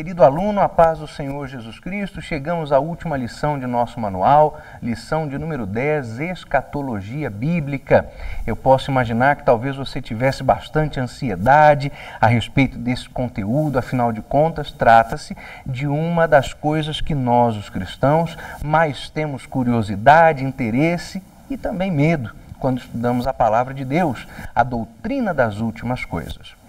Querido aluno, a paz do Senhor Jesus Cristo, chegamos à última lição de nosso manual, lição de número 10, Escatologia Bíblica. Eu posso imaginar que talvez você tivesse bastante ansiedade a respeito desse conteúdo, afinal de contas, trata-se de uma das coisas que nós, os cristãos, mais temos curiosidade, interesse e também medo quando estudamos a palavra de Deus, a doutrina das últimas coisas.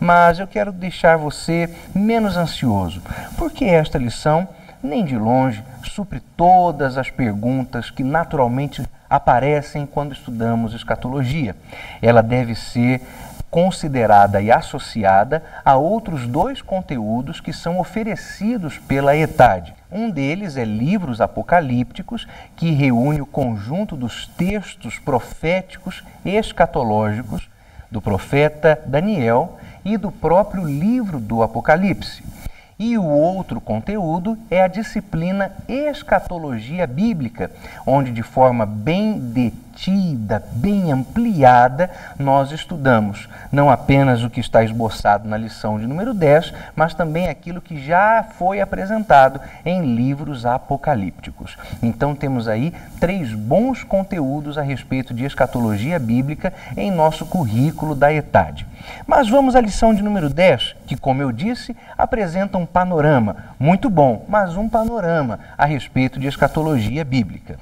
Mas eu quero deixar você menos ansioso, porque esta lição, nem de longe, supre todas as perguntas que naturalmente aparecem quando estudamos escatologia. Ela deve ser considerada e associada a outros dois conteúdos que são oferecidos pela ETAD. Um deles é Livros Apocalípticos, que reúne o conjunto dos textos proféticos escatológicos do profeta Daniel e do próprio livro do Apocalipse. E o outro conteúdo é a disciplina Escatologia Bíblica, onde de forma bem detida, bem ampliada, nós estudamos não apenas o que está esboçado na lição de número 10, mas também aquilo que já foi apresentado em livros apocalípticos. Então temos aí 3 bons conteúdos a respeito de escatologia bíblica em nosso currículo da ETAD. Mas vamos à lição de número 10, que, como eu disse, apresenta um panorama muito bom, mas um panorama a respeito de escatologia bíblica.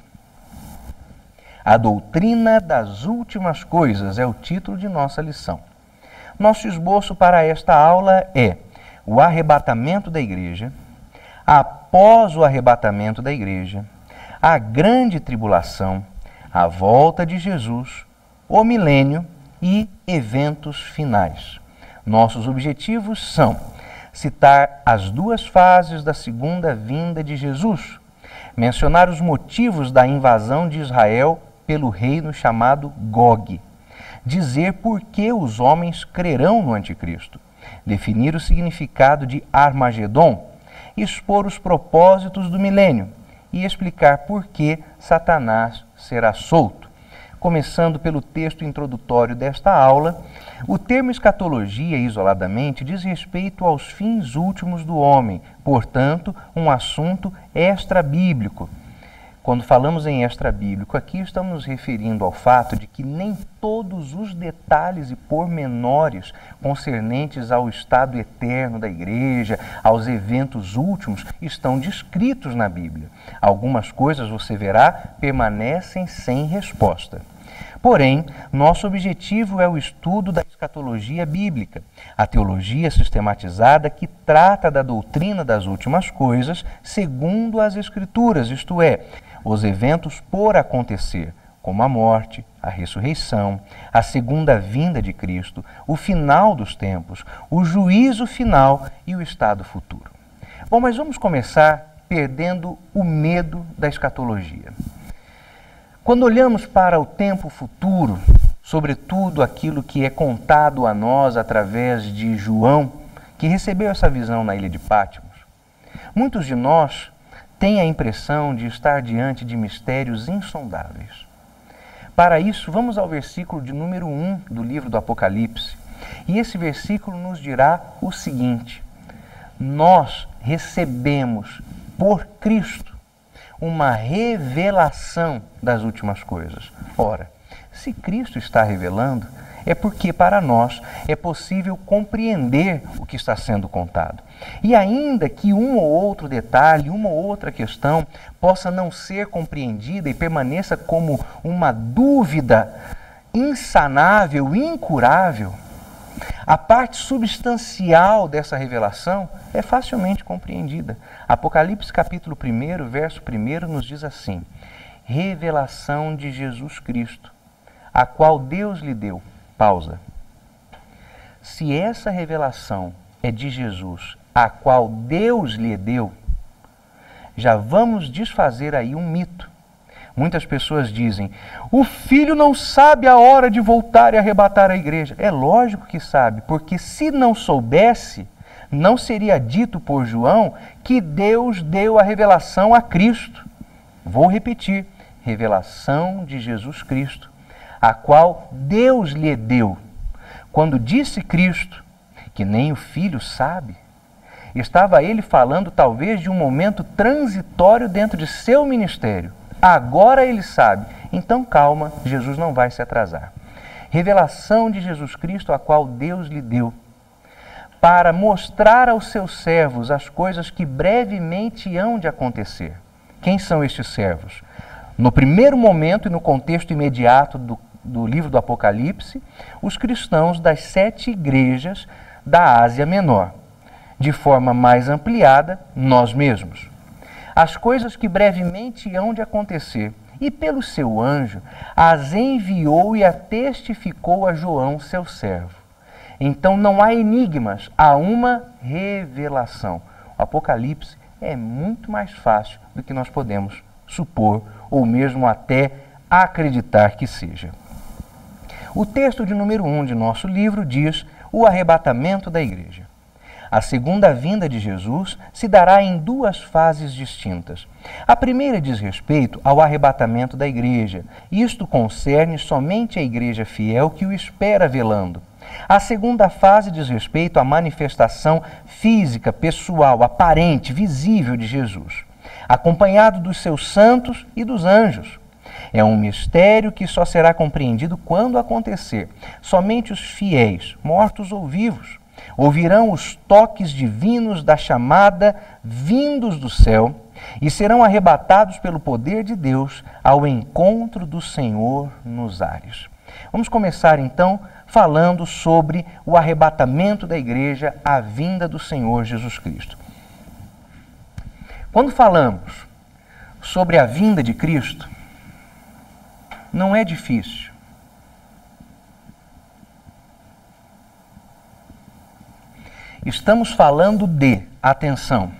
A doutrina das últimas coisas é o título de nossa lição. Nosso esboço para esta aula é o arrebatamento da igreja, após o arrebatamento da igreja, a grande tribulação, a volta de Jesus, o milênio e eventos finais. Nossos objetivos são citar as 2 fases da segunda vinda de Jesus, mencionar os motivos da invasão de Israel pelo reino chamado Gog, dizer por que os homens crerão no anticristo, definir o significado de Armagedon, expor os propósitos do milênio e explicar por que Satanás será solto. Começando pelo texto introdutório desta aula, o termo escatologia, isoladamente, diz respeito aos fins últimos do homem, portanto, um assunto extra-bíblico. Quando falamos em extra-bíblico, aqui estamos nos referindo ao fato de que nem todos os detalhes e pormenores concernentes ao estado eterno da igreja, aos eventos últimos, estão descritos na Bíblia. Algumas coisas, você verá, permanecem sem resposta. Porém, nosso objetivo é o estudo da escatologia bíblica, a teologia sistematizada que trata da doutrina das últimas coisas segundo as Escrituras, isto é, os eventos por acontecer, como a morte, a ressurreição, a segunda vinda de Cristo, o final dos tempos, o juízo final e o estado futuro. Bom, mas vamos começar perdendo o medo da escatologia. Quando olhamos para o tempo futuro, sobretudo aquilo que é contado a nós através de João, que recebeu essa visão na ilha de Patmos, muitos de nós têm a impressão de estar diante de mistérios insondáveis. Para isso, vamos ao versículo de número 1 do livro do Apocalipse, e esse versículo nos dirá o seguinte: nós recebemos por Cristo uma revelação das últimas coisas. Ora, se Cristo está revelando, é porque para nós é possível compreender o que está sendo contado. E ainda que um ou outro detalhe, uma ou outra questão possa não ser compreendida e permaneça como uma dúvida insanável, incurável, a parte substancial dessa revelação é facilmente compreendida. Apocalipse capítulo 1, verso 1 nos diz assim: revelação de Jesus Cristo, a qual Deus lhe deu. Pausa. Se essa revelação é de Jesus, a qual Deus lhe deu, já vamos desfazer aí um mito. Muitas pessoas dizem: o filho não sabe a hora de voltar e arrebatar a igreja. É lógico que sabe, porque se não soubesse, não seria dito por João que Deus deu a revelação a Cristo. Vou repetir: revelação de Jesus Cristo, a qual Deus lhe deu. Quando disse Cristo que nem o filho sabe, Estava ele falando talvez de um momento transitório dentro de seu ministério. Agora ele sabe. Então calma, Jesus não vai se atrasar. Revelação de Jesus Cristo, a qual Deus lhe deu, para mostrar aos seus servos as coisas que brevemente hão de acontecer. Quem são estes servos? No primeiro momento e no contexto imediato do livro do Apocalipse, os cristãos das 7 igrejas da Ásia Menor. De forma mais ampliada, nós mesmos. As coisas que brevemente hão de acontecer, e pelo seu anjo as enviou e a testificou a João, seu servo. Então não há enigmas, há uma revelação. O Apocalipse é muito mais fácil do que nós podemos supor, ou mesmo até acreditar que seja. O texto de número 1 de nosso livro diz o arrebatamento da igreja. A segunda vinda de Jesus se dará em 2 fases distintas. A primeira diz respeito ao arrebatamento da igreja. Isto concerne somente a igreja fiel que o espera velando. A segunda fase diz respeito à manifestação física, pessoal, aparente, visível de Jesus, acompanhado dos seus santos e dos anjos. É um mistério que só será compreendido quando acontecer. Somente os fiéis, mortos ou vivos, ouvirão os toques divinos da chamada vindos do céu e serão arrebatados pelo poder de Deus ao encontro do Senhor nos ares. Vamos começar então falando sobre o arrebatamento da igreja, a vinda do Senhor Jesus Cristo. Quando falamos sobre a vinda de Cristo, não é difícil. Estamos falando de, atenção,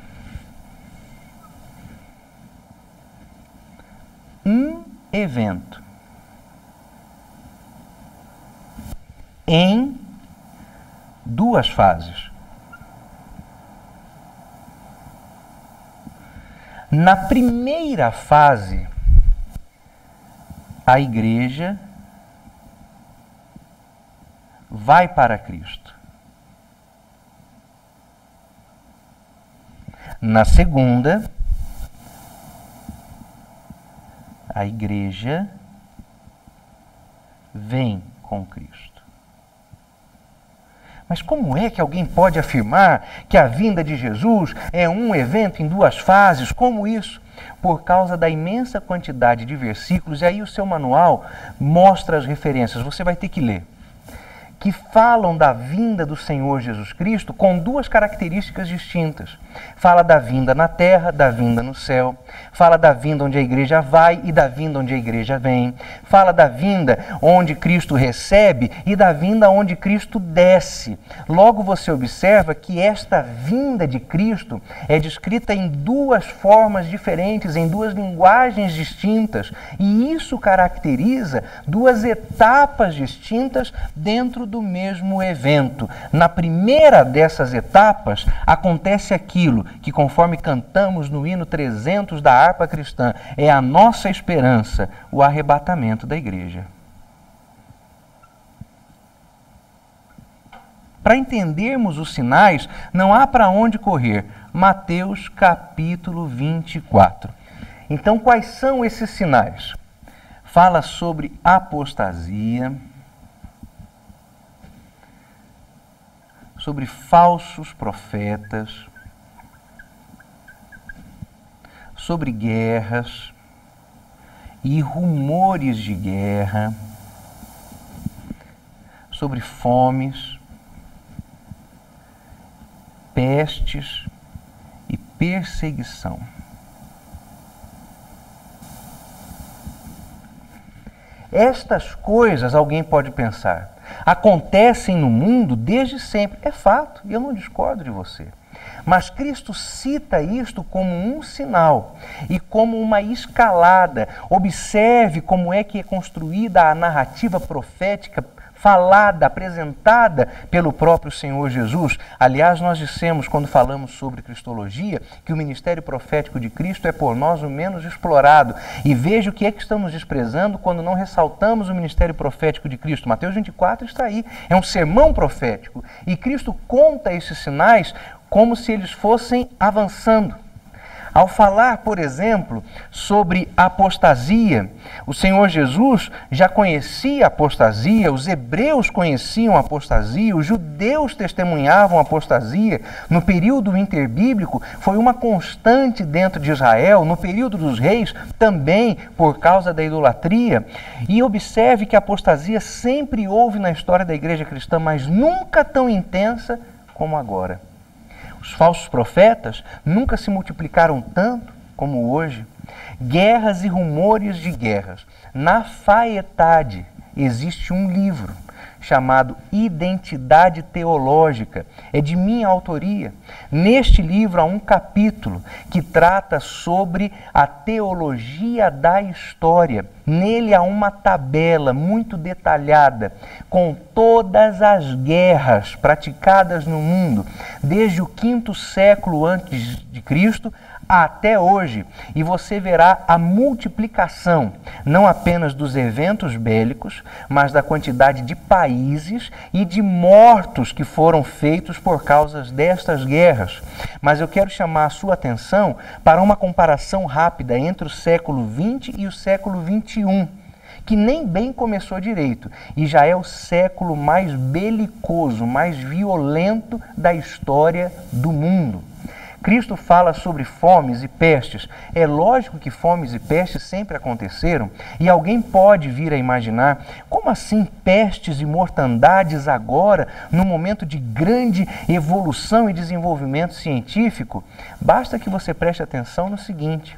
um evento em 2 fases. Na primeira fase, a igreja vai para Cristo. Na segunda, a igreja vem com Cristo. Mas como é que alguém pode afirmar que a vinda de Jesus é um evento em 2 fases? Como isso? Por causa da imensa quantidade de versículos, e aí o seu manual mostra as referências, você vai ter que ler, que falam da vinda do Senhor Jesus Cristo com 2 características distintas. Fala da vinda na terra, da vinda no céu. Fala da vinda onde a igreja vai e da vinda onde a igreja vem. Fala da vinda onde Cristo recebe e da vinda onde Cristo desce. Logo você observa que esta vinda de Cristo é descrita em 2 formas diferentes, em 2 linguagens distintas. E isso caracteriza 2 etapas distintas dentro do mesmo evento. Na primeira dessas etapas, acontece aquilo que, conforme cantamos no hino 300 da harpa cristã, é a nossa esperança, o arrebatamento da igreja. Para entendermos os sinais, não há para onde correr. Mateus capítulo 24. Então, quais são esses sinais? Fala sobre apostasia, sobre falsos profetas, sobre guerras e rumores de guerra, sobre fomes, pestes e perseguição. Estas coisas, alguém pode pensar, acontecem no mundo desde sempre. É fato, e eu não discordo de você. Mas Cristo cita isto como um sinal e como uma escalada. Observe como é que é construída a narrativa profética falada, apresentada pelo próprio Senhor Jesus. Aliás, nós dissemos, quando falamos sobre cristologia, que o ministério profético de Cristo é por nós o menos explorado. E veja o que é que estamos desprezando quando não ressaltamos o ministério profético de Cristo. Mateus 24 está aí, é um sermão profético. E Cristo conta esses sinais como se eles fossem avançando. Ao falar, por exemplo, sobre apostasia, o Senhor Jesus já conhecia a apostasia, os hebreus conheciam a apostasia, os judeus testemunhavam a apostasia. No período interbíblico, foi uma constante dentro de Israel, no período dos reis, também por causa da idolatria. E observe que a apostasia sempre houve na história da igreja cristã, mas nunca tão intensa como agora. Os falsos profetas nunca se multiplicaram tanto como hoje. Guerras e rumores de guerras. Na Faetade existe um livro chamado Identidade Teológica. É de minha autoria. Neste livro há um capítulo que trata sobre a teologia da história. Nele há uma tabela muito detalhada com todas as guerras praticadas no mundo, desde o 5º século antes de Cristo até hoje, e você verá a multiplicação, não apenas dos eventos bélicos, mas da quantidade de países e de mortos que foram feitos por causa destas guerras. Mas eu quero chamar a sua atenção para uma comparação rápida entre o século XX e o século XXI, que nem bem começou direito, e já é o século mais belicoso, mais violento da história do mundo. Cristo fala sobre fomes e pestes. É lógico que fomes e pestes sempre aconteceram, e alguém pode vir a imaginar, como assim pestes e mortandades agora, no momento de grande evolução e desenvolvimento científico? Basta que você preste atenção no seguinte: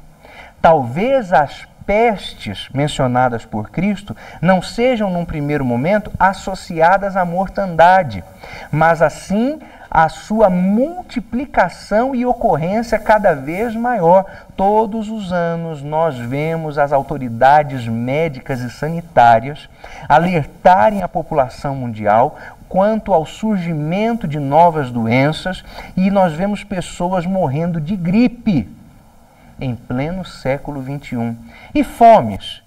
talvez as pestes mencionadas por Cristo não sejam, num primeiro momento, associadas à mortandade, mas assim a sua multiplicação e ocorrência cada vez maior. Todos os anos nós vemos as autoridades médicas e sanitárias alertarem a população mundial quanto ao surgimento de novas doenças, e nós vemos pessoas morrendo de gripe em pleno século XXI. E fomes.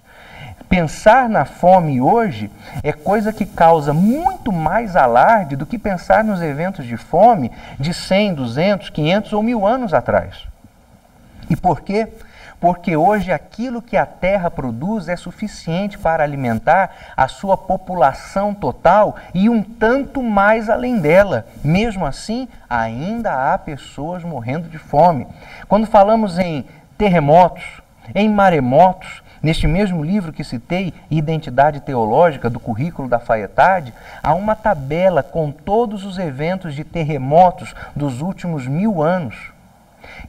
Pensar na fome hoje é coisa que causa muito mais alarde do que pensar nos eventos de fome de 100, 200, 500 ou 1000 anos atrás. E por quê? Porque hoje aquilo que a terra produz é suficiente para alimentar a sua população total e um tanto mais além dela. Mesmo assim, ainda há pessoas morrendo de fome. Quando falamos em terremotos, em maremotos, neste mesmo livro que citei, Identidade Teológica, do currículo da Faetade, há uma tabela com todos os eventos de terremotos dos últimos 1000 anos.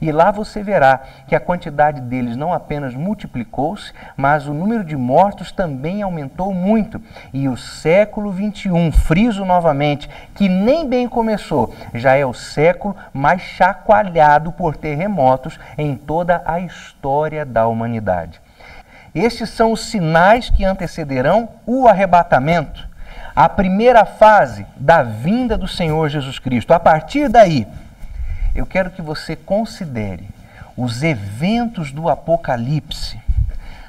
E lá você verá que a quantidade deles não apenas multiplicou-se, mas o número de mortos também aumentou muito. E o século XXI, friso novamente, que nem bem começou, já é o século mais chacoalhado por terremotos em toda a história da humanidade. Estes são os sinais que antecederão o arrebatamento, a primeira fase da vinda do Senhor Jesus Cristo. A partir daí, eu quero que você considere os eventos do Apocalipse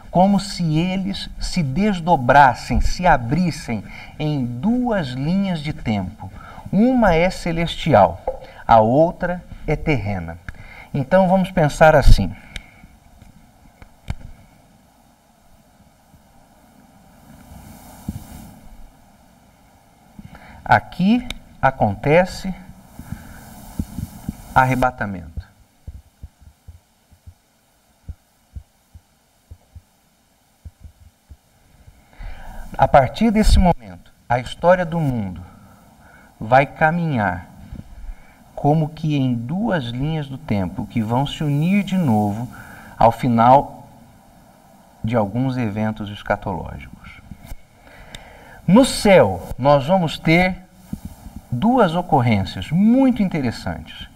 como se eles se desdobrassem, se abrissem em duas linhas de tempo. Uma é celestial, a outra é terrena. Então vamos pensar assim. Aqui acontece arrebatamento. A partir desse momento, a história do mundo vai caminhar como que em duas linhas do tempo que vão se unir de novo ao final de alguns eventos escatológicos. No céu, nós vamos ter duas ocorrências muito interessantes.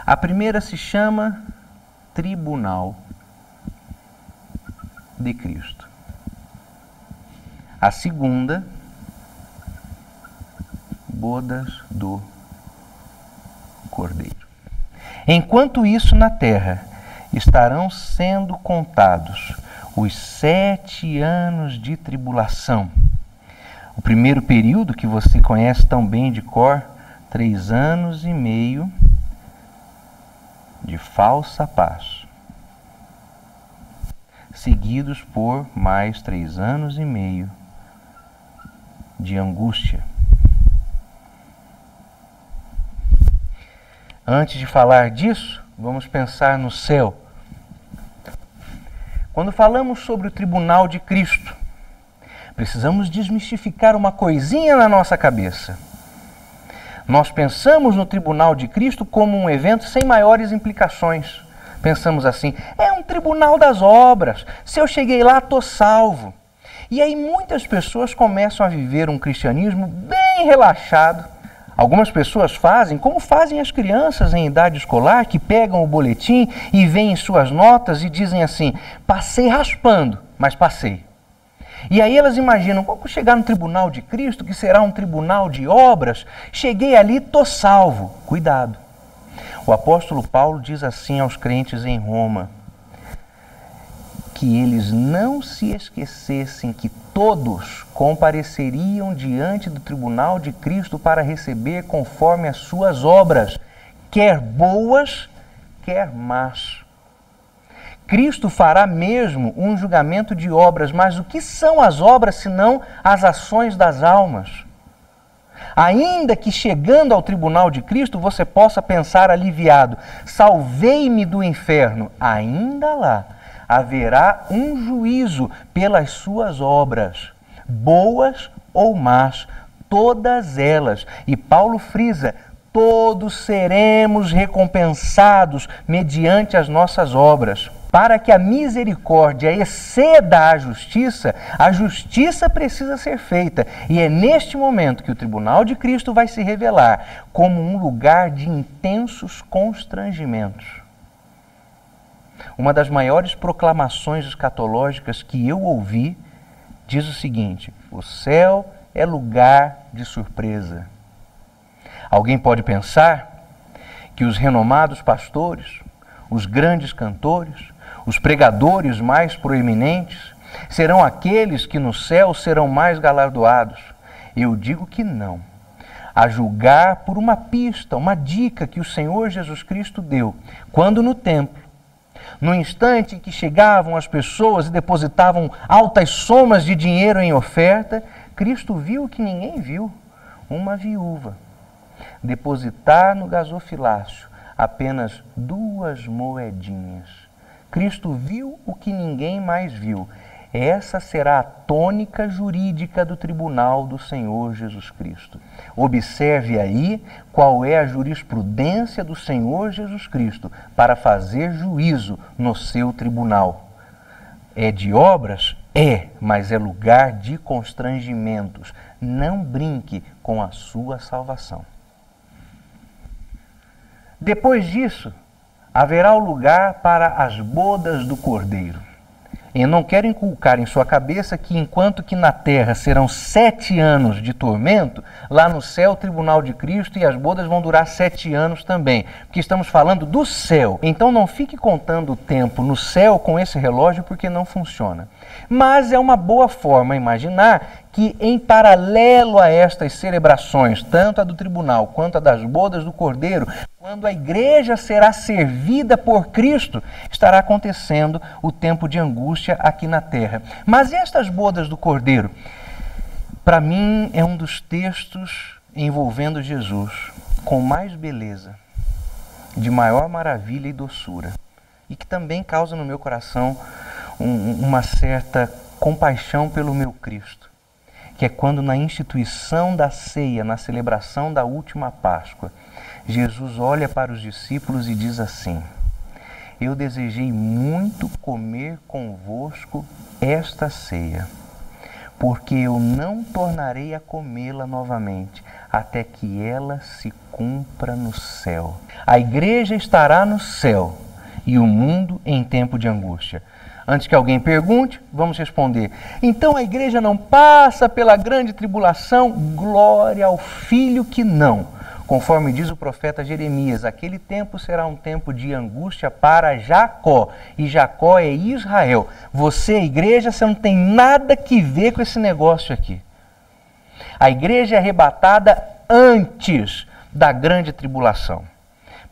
A primeira se chama Tribunal de Cristo. A segunda, Bodas do Cordeiro. Enquanto isso, na terra estarão sendo contados os 7 anos de tribulação. O primeiro período, que você conhece tão bem de cor, 3 anos e meio de falsa paz, seguidos por mais 3 anos e meio de angústia. Antes de falar disso, vamos pensar no céu. Quando falamos sobre o tribunal de Cristo, precisamos desmistificar uma coisinha na nossa cabeça. Nós pensamos no tribunal de Cristo como um evento sem maiores implicações. Pensamos assim, é um tribunal das obras, se eu cheguei lá, estou salvo. E aí muitas pessoas começam a viver um cristianismo bem relaxado. Algumas pessoas fazem como fazem as crianças em idade escolar, que pegam o boletim e veem suas notas e dizem assim, passei raspando, mas passei. E aí elas imaginam, vou chegar no tribunal de Cristo, que será um tribunal de obras, cheguei ali, estou salvo. Cuidado. O apóstolo Paulo diz assim aos crentes em Roma, que eles não se esquecessem que todos compareceriam diante do tribunal de Cristo para receber conforme as suas obras, quer boas, quer más. Cristo fará mesmo um julgamento de obras, mas o que são as obras senão as ações das almas? Ainda que chegando ao tribunal de Cristo você possa pensar aliviado, salvei-me do inferno, ainda lá haverá um juízo pelas suas obras, boas ou más, todas elas. E Paulo frisa, todos seremos recompensados mediante as nossas obras. Para que a misericórdia exceda a justiça precisa ser feita. E é neste momento que o tribunal de Cristo vai se revelar como um lugar de intensos constrangimentos. Uma das maiores proclamações escatológicas que eu ouvi diz o seguinte: o céu é lugar de surpresa. Alguém pode pensar que os renomados pastores, os grandes cantores, os pregadores mais proeminentes serão aqueles que no céu serão mais galardoados. Eu digo que não. A julgar por uma pista, uma dica que o Senhor Jesus Cristo deu, quando no templo, no instante em que chegavam as pessoas e depositavam altas somas de dinheiro em oferta, Cristo viu o que ninguém viu, uma viúva depositar no gasofilácio apenas 2 moedinhas. Cristo viu o que ninguém mais viu. Essa será a tônica jurídica do tribunal do Senhor Jesus Cristo. Observe aí qual é a jurisprudência do Senhor Jesus Cristo para fazer juízo no seu tribunal. É de obras? É, mas é lugar de constrangimentos. Não brinque com a sua salvação. Depois disso, haverá o lugar para as bodas do Cordeiro. Eu não quero inculcar em sua cabeça que enquanto que na terra serão 7 anos de tormento, lá no céu o tribunal de Cristo e as bodas vão durar 7 anos também, porque estamos falando do céu. Então não fique contando o tempo no céu com esse relógio, porque não funciona. Mas é uma boa forma imaginar que em paralelo a estas celebrações, tanto a do tribunal quanto a das bodas do Cordeiro, quando a igreja será servida por Cristo, estará acontecendo o tempo de angústia aqui na terra. Mas estas bodas do Cordeiro, para mim, é um dos textos envolvendo Jesus com mais beleza, de maior maravilha e doçura, e que também causa no meu coração uma certa compaixão pelo meu Cristo, que é quando na instituição da ceia, na celebração da última Páscoa, Jesus olha para os discípulos e diz assim: eu desejei muito comer convosco esta ceia, porque eu não tornarei a comê-la novamente, até que ela se cumpra no céu. A igreja estará no céu e o mundo em tempo de angústia. Antes que alguém pergunte, vamos responder: então a igreja não passa pela grande tribulação? Glória ao Filho que não. Conforme diz o profeta Jeremias, aquele tempo será um tempo de angústia para Jacó, e Jacó é Israel. Você, igreja, você não tem nada que ver com esse negócio aqui. A igreja é arrebatada antes da grande tribulação.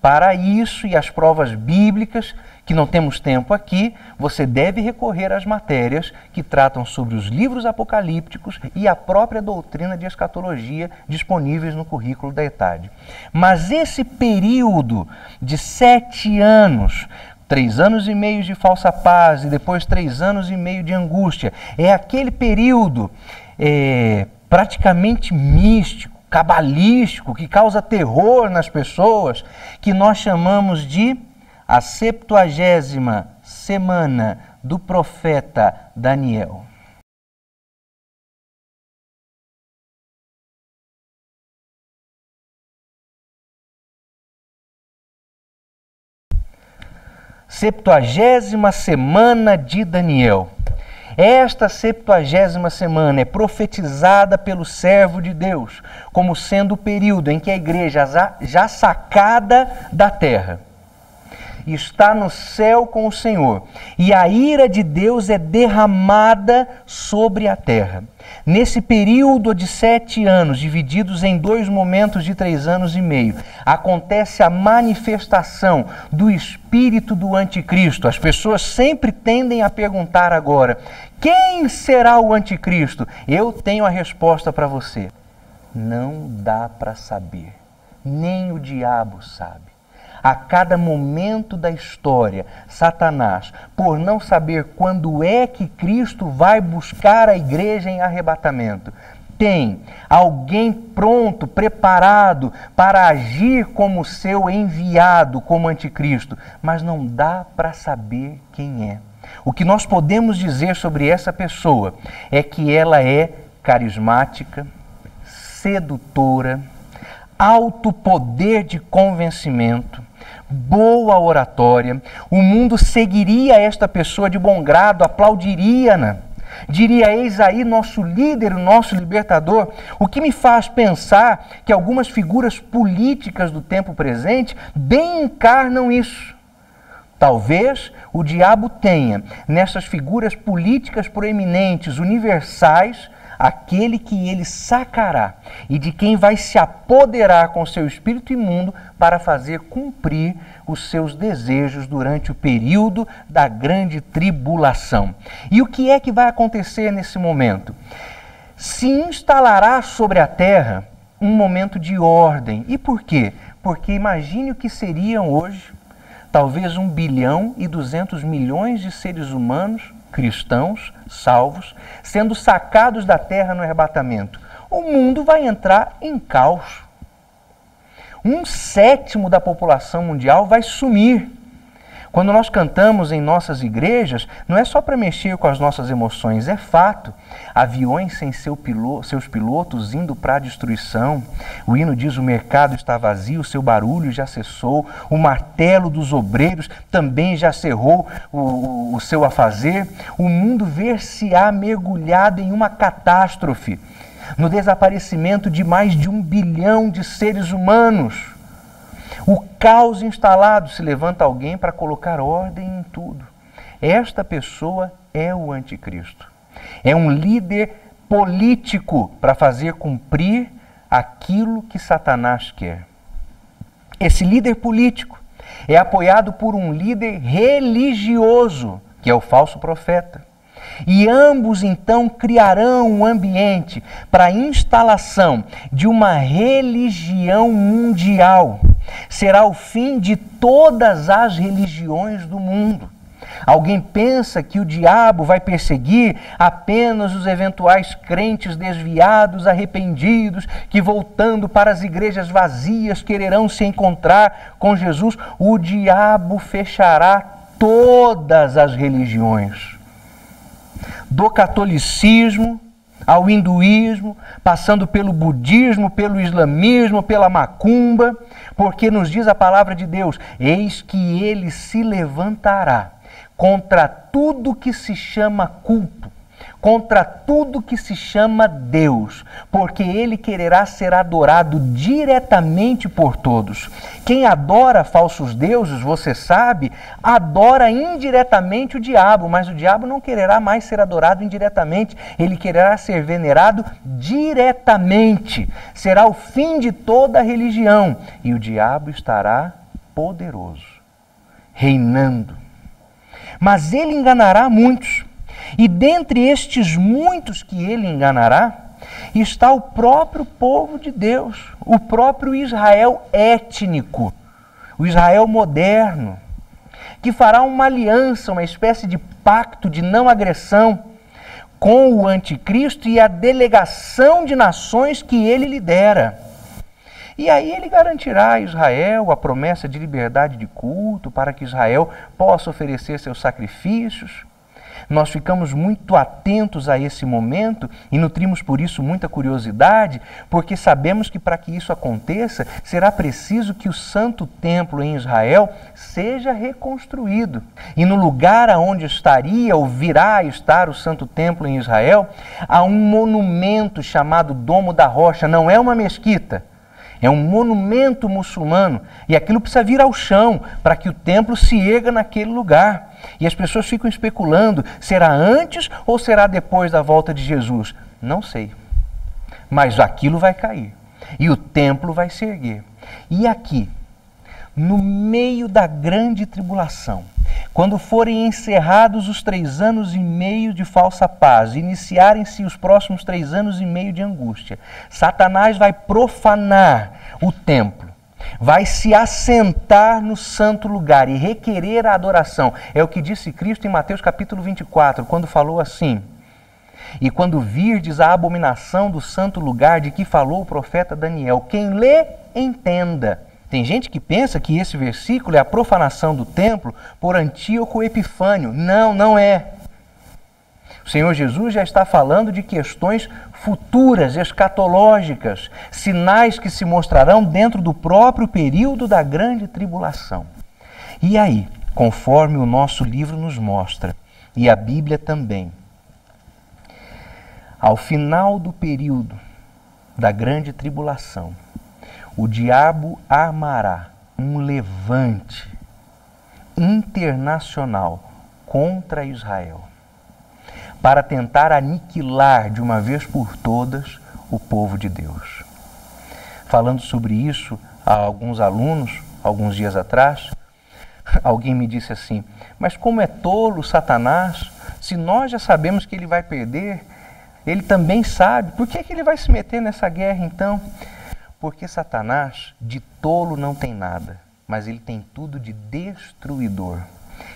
Para isso e as provas bíblicas, que não temos tempo aqui, você deve recorrer às matérias que tratam sobre os livros apocalípticos e a própria doutrina de escatologia disponíveis no currículo da ETAD. Mas esse período de 7 anos, 3 anos e meio de falsa paz e depois 3 anos e meio de angústia, é aquele período praticamente místico, cabalístico, que causa terror nas pessoas, que nós chamamos de a 70ª semana do profeta Daniel. Septuagésima semana de Daniel. Esta 70ª semana é profetizada pelo servo de Deus como sendo o período em que a igreja, já sacada da terra, está no céu com o Senhor, e a ira de Deus é derramada sobre a terra. Nesse período de 7 anos, divididos em 2 momentos de 3 anos e meio, acontece a manifestação do espírito do anticristo. As pessoas sempre tendem a perguntar agora: quem será o anticristo? Eu tenho a resposta para você. Não dá para saber, nem o diabo sabe. A cada momento da história, Satanás, por não saber quando é que Cristo vai buscar a igreja em arrebatamento, tem alguém pronto, preparado para agir como seu enviado, como anticristo, mas não dá para saber quem é. O que nós podemos dizer sobre essa pessoa é que ela é carismática, sedutora, alto poder de convencimento, boa oratória. O mundo seguiria esta pessoa de bom grado, aplaudiria-na. Diria: eis aí nosso líder, o nosso libertador. O que me faz pensar que algumas figuras políticas do tempo presente bem encarnam isso. Talvez o diabo tenha, nessas figuras políticas proeminentes, universais, aquele que ele sacará e de quem vai se apoderar com seu espírito imundo para fazer cumprir os seus desejos durante o período da grande tribulação. E o que é que vai acontecer nesse momento? Se instalará sobre a terra um momento de ordem. E por quê? Porque imagine o que seriam hoje, talvez 1,2 bilhão de seres humanos cristãos, salvos, sendo sacados da terra no arrebatamento. O mundo vai entrar em caos. 1/7 da população mundial vai sumir. Quando nós cantamos em nossas igrejas, não é só para mexer com as nossas emoções, é fato. Aviões sem seus pilotos indo para a destruição. O hino diz: o mercado está vazio, seu barulho já cessou. O martelo dos obreiros também já cerrou o seu afazer. O mundo ver-se-á mergulhado em uma catástrofe, no desaparecimento de mais de 1 bilhão de seres humanos. O caos instalado, se levanta alguém para colocar ordem em tudo. Esta pessoa é o anticristo. É um líder político para fazer cumprir aquilo que Satanás quer. Esse líder político é apoiado por um líder religioso, que é o falso profeta. E ambos então criarão um ambiente para a instalação de uma religião mundial. Será o fim de todas as religiões do mundo. Alguém pensa que o diabo vai perseguir apenas os eventuais crentes desviados, arrependidos, que voltando para as igrejas vazias quererão se encontrar com Jesus. O diabo fechará todas as religiões. Do catolicismo ao hinduísmo, passando pelo budismo, pelo islamismo, pela macumba, porque nos diz a palavra de Deus: eis que ele se levantará contra tudo que se chama culto, contra tudo que se chama Deus, porque ele quererá ser adorado diretamente por todos. Quem adora falsos deuses, você sabe, adora indiretamente o diabo, mas o diabo não quererá mais ser adorado indiretamente, ele quererá ser venerado diretamente. Será o fim de toda a religião e o diabo estará poderoso, reinando. Mas ele enganará muitos, e dentre estes muitos que ele enganará, está o próprio povo de Deus, o próprio Israel étnico, o Israel moderno, que fará uma aliança, uma espécie de pacto de não agressão com o anticristo e a delegação de nações que ele lidera. E aí ele garantirá a Israel a promessa de liberdade de culto para que Israel possa oferecer seus sacrifícios. Nós ficamos muito atentos a esse momento e nutrimos por isso muita curiosidade, porque sabemos que para que isso aconteça, será preciso que o santo templo em Israel seja reconstruído. E no lugar aonde estaria ou virá a estar o santo templo em Israel, há um monumento chamado Domo da Rocha, não é uma mesquita. É um monumento muçulmano e aquilo precisa vir ao chão para que o templo se erga naquele lugar. E as pessoas ficam especulando, será antes ou será depois da volta de Jesus? Não sei, mas aquilo vai cair e o templo vai se erguer. E aqui, no meio da grande tribulação, quando forem encerrados os 3 anos e meio de falsa paz, iniciarem-se os próximos 3 anos e meio de angústia, Satanás vai profanar o templo, vai se assentar no santo lugar e requerer a adoração. É o que disse Cristo em Mateus capítulo 24, quando falou assim: e quando virdes a abominação do santo lugar de que falou o profeta Daniel, quem lê, entenda. Tem gente que pensa que esse versículo é a profanação do templo por Antíoco Epifânio. Não, não é. O Senhor Jesus já está falando de questões futuras, escatológicas, sinais que se mostrarão dentro do próprio período da grande tribulação. E aí, conforme o nosso livro nos mostra, e a Bíblia também, ao final do período da grande tribulação, o diabo armará um levante internacional contra Israel para tentar aniquilar de uma vez por todas o povo de Deus. Falando sobre isso a alguns alunos, alguns dias atrás, alguém me disse assim: mas como é tolo Satanás, se nós já sabemos que ele vai perder, ele também sabe, por que ele vai se meter nessa guerra então? Porque Satanás de tolo não tem nada, mas ele tem tudo de destruidor.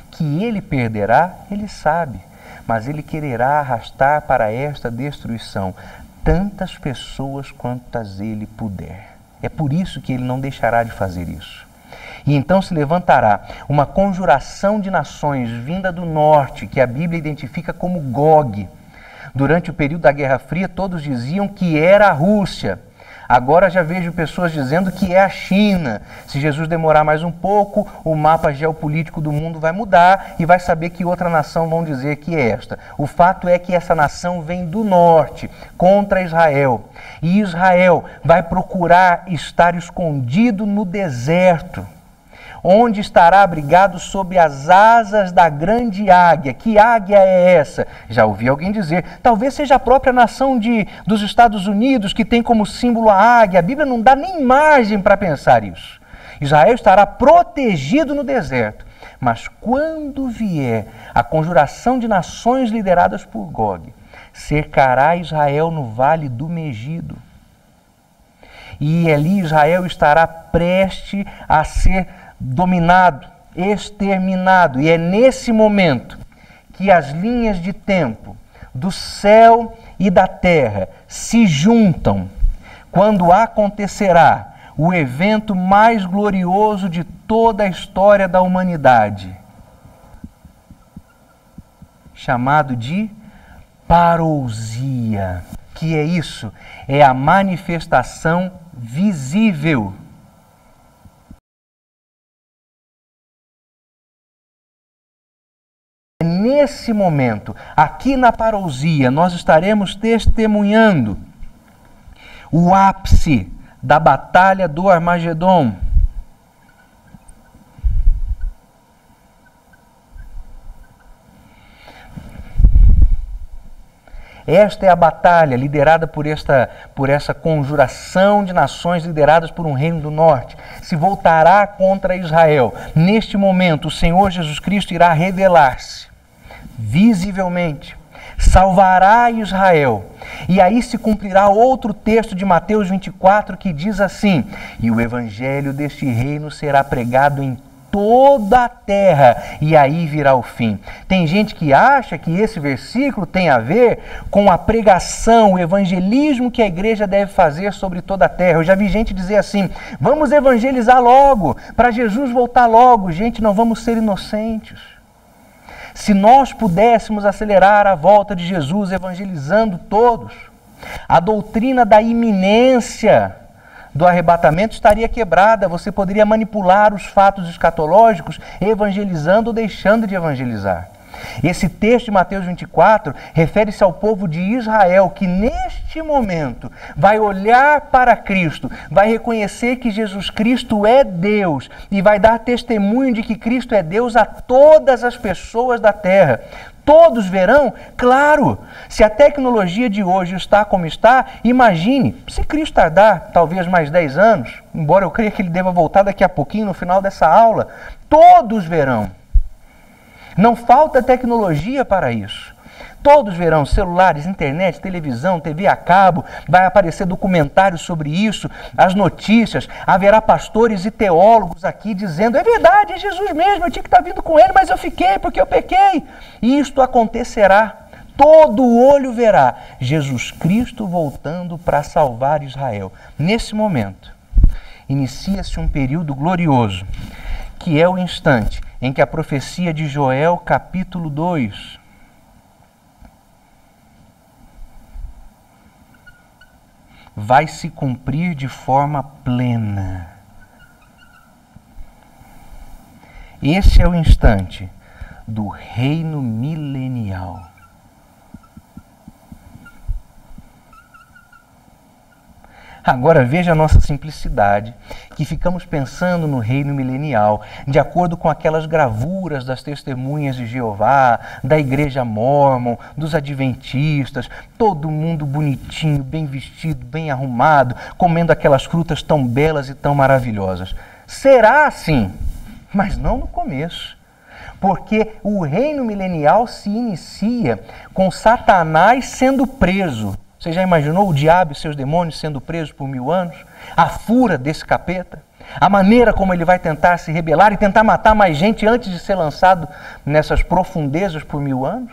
Que ele perderá, ele sabe, mas ele quererá arrastar para esta destruição tantas pessoas quantas ele puder. É por isso que ele não deixará de fazer isso. E então se levantará uma conjuração de nações vinda do norte, que a Bíblia identifica como Gog. Durante o período da Guerra Fria, todos diziam que era a Rússia. Agora já vejo pessoas dizendo que é a China. Se Jesus demorar mais um pouco, o mapa geopolítico do mundo vai mudar e vai saber que outra nação vão dizer que é esta. O fato é que essa nação vem do norte, contra Israel. E Israel vai procurar estar escondido no deserto, onde estará abrigado sob as asas da grande águia. Que águia é essa? Já ouvi alguém dizer, talvez seja a própria nação dos Estados Unidos, que tem como símbolo a águia. A Bíblia não dá nem margem para pensar isso. Israel estará protegido no deserto. Mas quando vier a conjuração de nações lideradas por Gog, cercará Israel no vale do Megido. E ali Israel estará prestes a ser dominado, exterminado. E é nesse momento que as linhas de tempo do céu e da terra se juntam, quando acontecerá o evento mais glorioso de toda a história da humanidade, chamado de parousia. Que é isso? É a manifestação visível. Nesse momento, aqui na parousia, nós estaremos testemunhando o ápice da batalha do Armagedon. Esta é a batalha liderada por essa conjuração de nações lideradas por um reino do norte. Se voltará contra Israel. Neste momento, o Senhor Jesus Cristo irá revelar-se visivelmente. Salvará Israel. E aí se cumprirá outro texto de Mateus 24 que diz assim: e o evangelho deste reino será pregado em toda a terra, e aí virá o fim. Tem gente que acha que esse versículo tem a ver com a pregação, o evangelismo que a igreja deve fazer sobre toda a terra. Eu já vi gente dizer assim: vamos evangelizar logo, para Jesus voltar logo. Gente, não vamos ser inocentes. Se nós pudéssemos acelerar a volta de Jesus evangelizando todos, a doutrina da iminência do arrebatamento estaria quebrada. Você poderia manipular os fatos escatológicos evangelizando ou deixando de evangelizar. Esse texto de Mateus 24 refere-se ao povo de Israel que neste momento vai olhar para Cristo, vai reconhecer que Jesus Cristo é Deus e vai dar testemunho de que Cristo é Deus a todas as pessoas da terra. Todos verão? Claro! Se a tecnologia de hoje está como está, imagine, se Cristo tardar talvez mais 10 anos, embora eu creia que ele deva voltar daqui a pouquinho no final dessa aula, todos verão. Não falta tecnologia para isso. Todos verão celulares, internet, televisão, TV a cabo, vai aparecer documentários sobre isso, as notícias, haverá pastores e teólogos aqui dizendo: é verdade, é Jesus mesmo, eu tinha que estar vindo com ele, mas eu fiquei porque eu pequei. E isto acontecerá. Todo olho verá Jesus Cristo voltando para salvar Israel. Nesse momento, inicia-se um período glorioso, que é o instante em que a profecia de Joel, capítulo 2, vai se cumprir de forma plena. Esse é o instante do reino milenial. Agora veja a nossa simplicidade, que ficamos pensando no reino milenial, de acordo com aquelas gravuras das testemunhas de Jeová, da igreja mórmon, dos adventistas, todo mundo bonitinho, bem vestido, bem arrumado, comendo aquelas frutas tão belas e tão maravilhosas. Será assim, mas não no começo. Porque o reino milenial se inicia com Satanás sendo preso. Você já imaginou o diabo e seus demônios sendo presos por 1000 anos? A fúria desse capeta? A maneira como ele vai tentar se rebelar e tentar matar mais gente antes de ser lançado nessas profundezas por 1000 anos?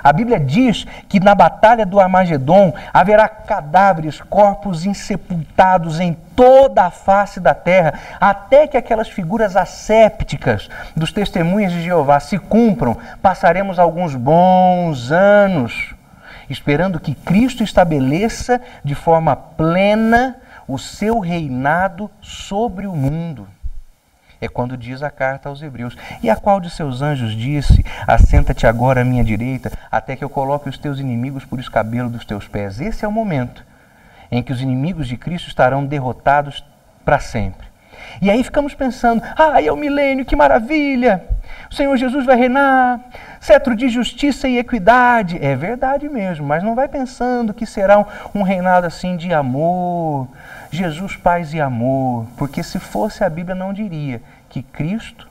A Bíblia diz que na batalha do Armagedon haverá cadáveres, corpos insepultados em toda a face da terra, até que aquelas figuras assépticas dos testemunhas de Jeová se cumpram. Passaremos alguns bons anos esperando que Cristo estabeleça de forma plena o seu reinado sobre o mundo. É quando diz a carta aos Hebreus: e a qual de seus anjos disse: assenta-te agora à minha direita, até que eu coloque os teus inimigos por escabelo dos teus pés. Esse é o momento em que os inimigos de Cristo estarão derrotados para sempre. E aí ficamos pensando: é o milênio, que maravilha! O Senhor Jesus vai reinar, cetro de justiça e equidade. É verdade mesmo, mas não vai pensando que será um reinado assim de amor, Jesus, paz e amor, porque se fosse a Bíblia não diria que Cristo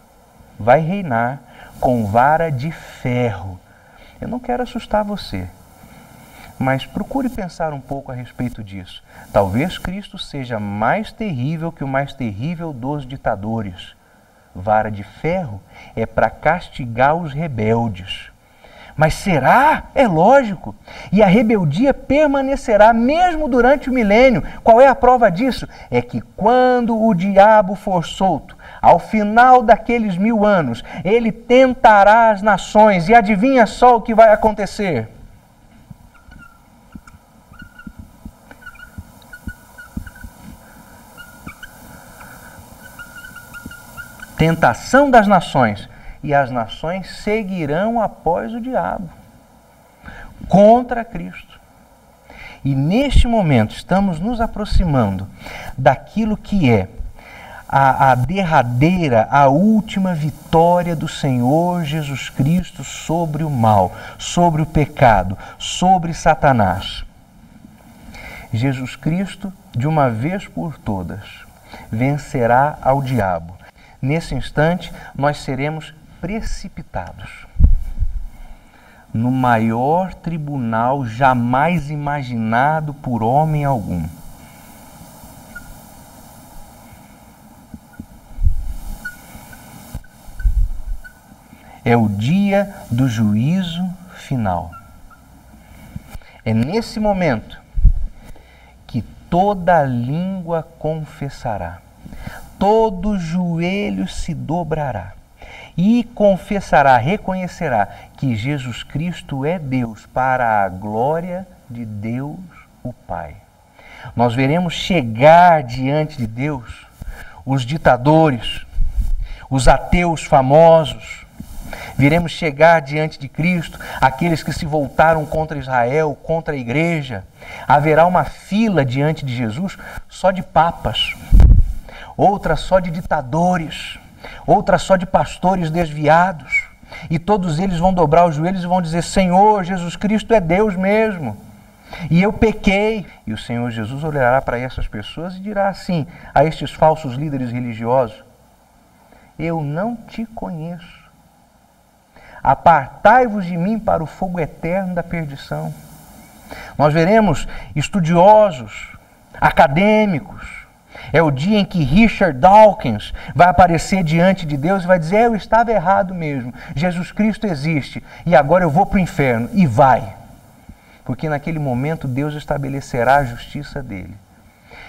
vai reinar com vara de ferro. Eu não quero assustar você, mas procure pensar um pouco a respeito disso. Talvez Cristo seja mais terrível que o mais terrível dos ditadores. Vara de ferro é para castigar os rebeldes. Mas será? É lógico. E a rebeldia permanecerá mesmo durante o milênio. Qual é a prova disso? É que quando o diabo for solto, ao final daqueles 1000 anos, ele tentará as nações. E adivinha só o que vai acontecer? Tentação das nações, e as nações seguirão após o diabo, contra Cristo. E neste momento estamos nos aproximando daquilo que é a derradeira, a última vitória do Senhor Jesus Cristo sobre o mal, sobre o pecado, sobre Satanás. Jesus Cristo, de uma vez por todas, vencerá ao diabo. Nesse instante, nós seremos precipitados no maior tribunal jamais imaginado por homem algum. É o dia do juízo final. É nesse momento que toda língua confessará, todo joelho se dobrará e confessará, reconhecerá que Jesus Cristo é Deus, para a glória de Deus o Pai. Nós veremos chegar diante de Deus os ditadores, os ateus famosos. Viremos chegar diante de Cristo aqueles que se voltaram contra Israel, contra a igreja. Haverá uma fila diante de Jesus só de papas, outra só de ditadores, outra só de pastores desviados. E todos eles vão dobrar os joelhos e vão dizer: Senhor, Jesus Cristo é Deus mesmo. E eu pequei. E o Senhor Jesus olhará para essas pessoas e dirá assim a estes falsos líderes religiosos: eu não te conheço. Apartai-vos de mim para o fogo eterno da perdição. Nós veremos estudiosos, acadêmicos. É o dia em que Richard Dawkins vai aparecer diante de Deus e vai dizer: eu estava errado mesmo, Jesus Cristo existe e agora eu vou para o inferno. E vai, porque naquele momento Deus estabelecerá a justiça dele.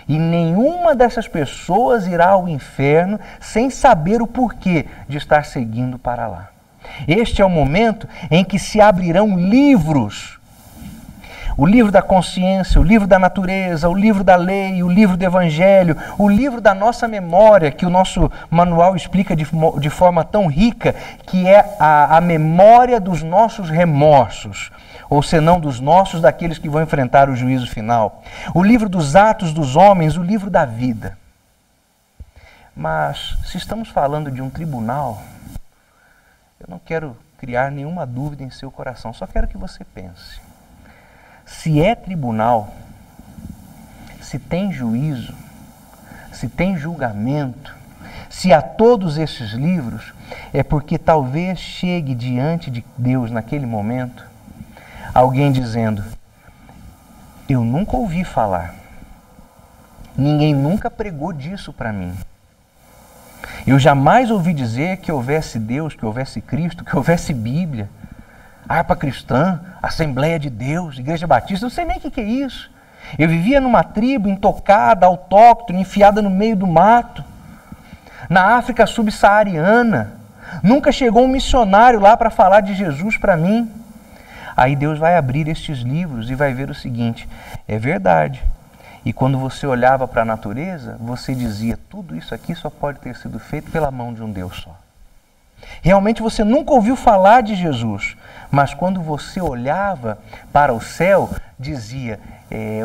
E nenhuma dessas pessoas irá ao inferno sem saber o porquê de estar seguindo para lá. Este é o momento em que se abrirão livros. O livro da consciência, o livro da natureza, o livro da lei, o livro do evangelho, o livro da nossa memória, que o nosso manual explica de forma tão rica, que é a memória dos nossos remorsos, ou senão dos nossos, daqueles que vão enfrentar o juízo final. O livro dos atos dos homens, o livro da vida. Mas, se estamos falando de um tribunal, eu não quero criar nenhuma dúvida em seu coração, só quero que você pense. Se é tribunal, se tem juízo, se tem julgamento, se há todos esses livros, é porque talvez chegue diante de Deus naquele momento alguém dizendo: eu nunca ouvi falar, ninguém nunca pregou disso para mim. Eu jamais ouvi dizer que houvesse Deus, que houvesse Cristo, que houvesse Bíblia, harpa cristã, Assembleia de Deus, Igreja Batista, não sei nem o que é isso. Eu vivia numa tribo intocada, autóctone, enfiada no meio do mato, na África subsaariana. Nunca chegou um missionário lá para falar de Jesus para mim. Aí Deus vai abrir estes livros e vai ver o seguinte: é verdade. E quando você olhava para a natureza, você dizia: tudo isso aqui só pode ter sido feito pela mão de um Deus só. Realmente você nunca ouviu falar de Jesus, mas quando você olhava para o céu, dizia: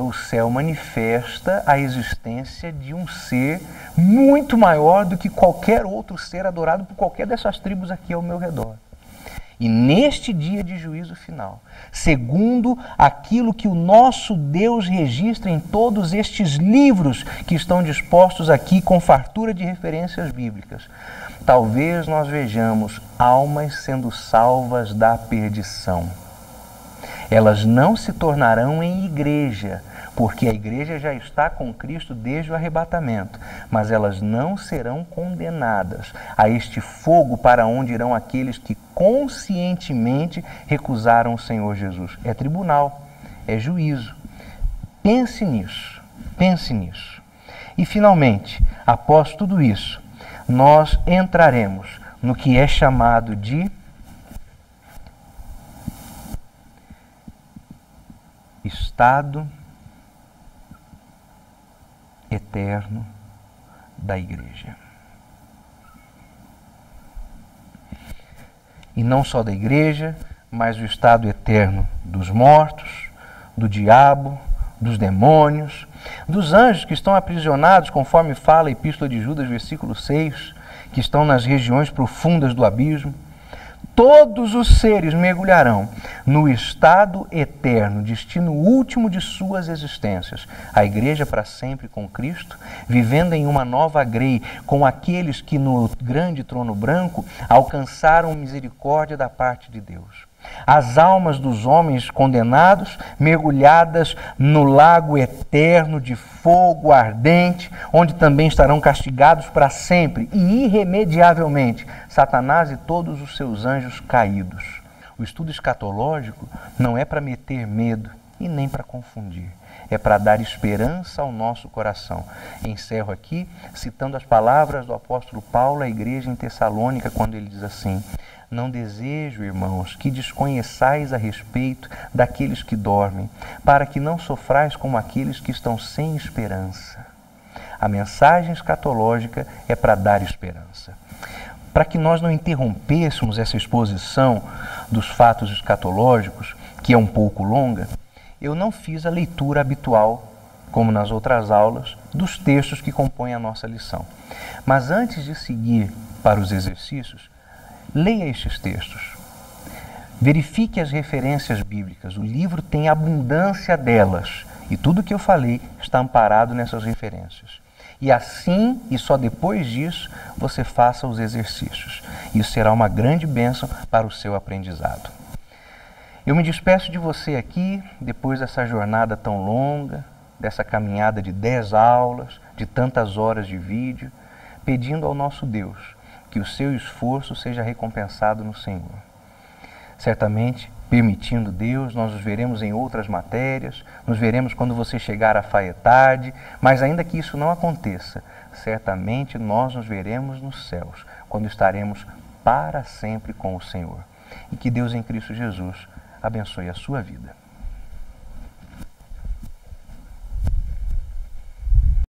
o céu manifesta a existência de um ser muito maior do que qualquer outro ser adorado por qualquer dessas tribos aqui ao meu redor. E neste dia de juízo final, segundo aquilo que o nosso Deus registra em todos estes livros que estão dispostos aqui com fartura de referências bíblicas, talvez nós vejamos almas sendo salvas da perdição. Elas não se tornarão em igreja, porque a igreja já está com Cristo desde o arrebatamento, mas elas não serão condenadas a este fogo para onde irão aqueles que conscientemente recusaram o Senhor Jesus. É tribunal, é juízo. Pense nisso, pense nisso. E finalmente, após tudo isso, nós entraremos no que é chamado de estado eterno da igreja. E não só da igreja, mas o estado eterno dos mortos, do diabo, dos demônios, dos anjos que estão aprisionados, conforme fala a Epístola de Judas, versículo 6, que estão nas regiões profundas do abismo. Todos os seres mergulharão no estado eterno, destino último de suas existências. A igreja para sempre com Cristo, vivendo em uma nova grei com aqueles que no grande trono branco alcançaram misericórdia da parte de Deus. As almas dos homens condenados, mergulhadas no lago eterno de fogo ardente, onde também estarão castigados para sempre e irremediavelmente Satanás e todos os seus anjos caídos. O estudo escatológico não é para meter medo e nem para confundir. É para dar esperança ao nosso coração. Encerro aqui citando as palavras do apóstolo Paulo à igreja em Tessalônica, quando ele diz assim: não desejo, irmãos, que desconheçais a respeito daqueles que dormem, para que não sofrais como aqueles que estão sem esperança. A mensagem escatológica é para dar esperança. Para que nós não interrompêssemos essa exposição dos fatos escatológicos, que é um pouco longa, eu não fiz a leitura habitual, como nas outras aulas, dos textos que compõem a nossa lição. Mas antes de seguir para os exercícios, leia estes textos. Verifique as referências bíblicas. O livro tem abundância delas. E tudo o que eu falei está amparado nessas referências. E assim, e só depois disso, você faça os exercícios. Isso será uma grande bênção para o seu aprendizado. Eu me despeço de você aqui, depois dessa jornada tão longa, dessa caminhada de 10 aulas, de tantas horas de vídeo, pedindo ao nosso Deus que o seu esforço seja recompensado no Senhor. Certamente, permitindo Deus, nós nos veremos em outras matérias, nos veremos quando você chegar à faetade, mas ainda que isso não aconteça, certamente nós nos veremos nos céus, quando estaremos para sempre com o Senhor. E que Deus em Cristo Jesus abençoe a sua vida.